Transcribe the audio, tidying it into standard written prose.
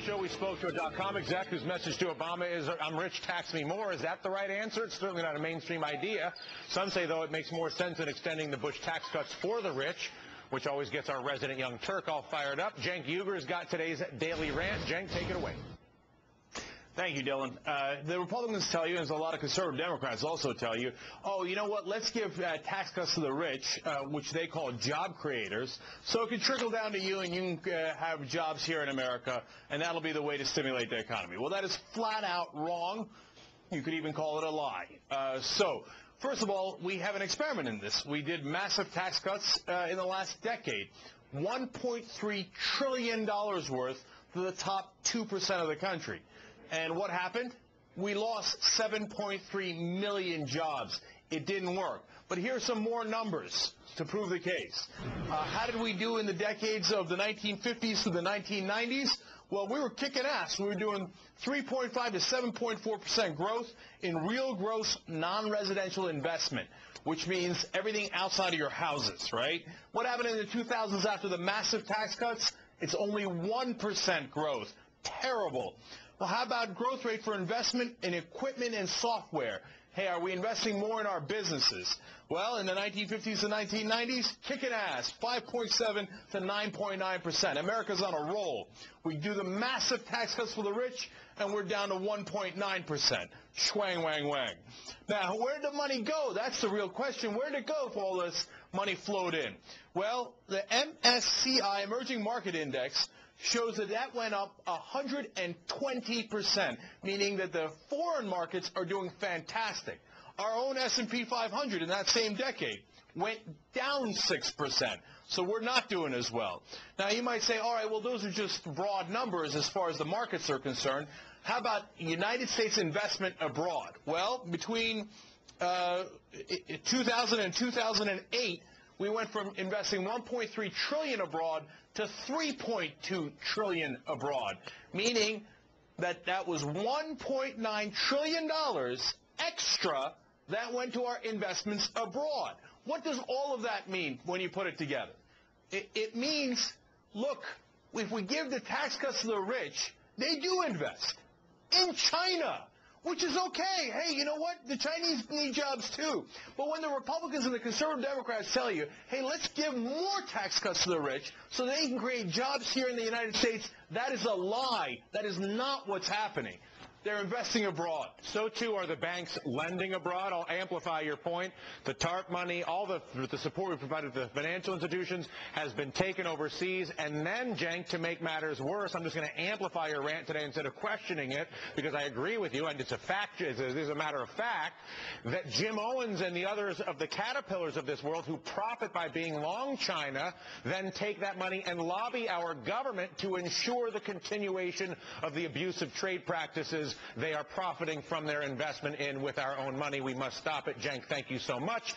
show, we spoke to a .com exec whose message to Obama is, I'm rich, tax me more. Is that the right answer? It's certainly not a mainstream idea. Some say, though, it makes more sense than extending the Bush tax cuts for the rich, which always gets our resident young Turk all fired up. Cenk Uyghur's got today's Daily Rant. Cenk, take it away. Thank you, Dylan. The Republicans tell you, as a lot of conservative Democrats also tell you, oh, you know what, let's give tax cuts to the rich, which they call job creators, so it can trickle down to you and you can have jobs here in America, and that'll be the way to stimulate the economy. Well, that is flat out wrong. You could even call it a lie. First of all, we have an experiment in this. We did massive tax cuts in the last decade, $1.3 trillion worth to the top 2% of the country. And what happened? We lost 7.3 million jobs. It didn't work. But here's some more numbers to prove the case. How did we do in the decades of the 1950s to the 1990s? Well, we were kicking ass. We were doing 3.5 to 7.4% growth in real gross non-residential investment, which means everything outside of your houses, right? What happened in the 2000s after the massive tax cuts? It's only 1% growth. Terrible. Well, how about growth rate for investment in equipment and software? Hey, are we investing more in our businesses? Well, in the 1950s and 1990s, kicking ass, 5.7 to 9.9%. America's on a roll. We do the massive tax cuts for the rich, and we're down to 1.9%. Schwang, wang, wang. Now, where did the money go? That's the real question. Where did it go if all this money flowed in? Well, the MSCI Emerging Market Index shows that went up 120%, meaning that the foreign markets are doing fantastic. Our own S&P 500 in that same decade went down 6%, so we're not doing as well. Now, you might say, all right, well, those are just broad numbers as far as the markets are concerned. How about United States investment abroad? Well, between 2000 and 2008, we went from investing $1.3 trillion abroad to $3.2 trillion abroad, meaning that was $1.9 trillion extra that went to our investments abroad. What does all of that mean when you put it together? It means, look, if we give the tax cuts to the rich, they do invest in China, which is okay. Hey, you know what? The Chinese need jobs too. But when the Republicans and the conservative Democrats tell you, hey, let's give more tax cuts to the rich so they can create jobs here in the United States, that is a lie. That is not what's happening. They're investing abroad. So, too, are the banks lending abroad. I'll amplify your point. The TARP money, all the support we provided to the financial institutions has been taken overseas. And then, Cenk, to make matters worse, I'm just going to amplify your rant today instead of questioning it, because I agree with you, and it's a fact, it is a matter of fact, that Jim Owens and the others of the caterpillars of this world who profit by being long China then take that money and lobby our government to ensure the continuation of the abusive trade practices they are profiting from their investment in with our own money. We must stop it. Cenk, thank you so much.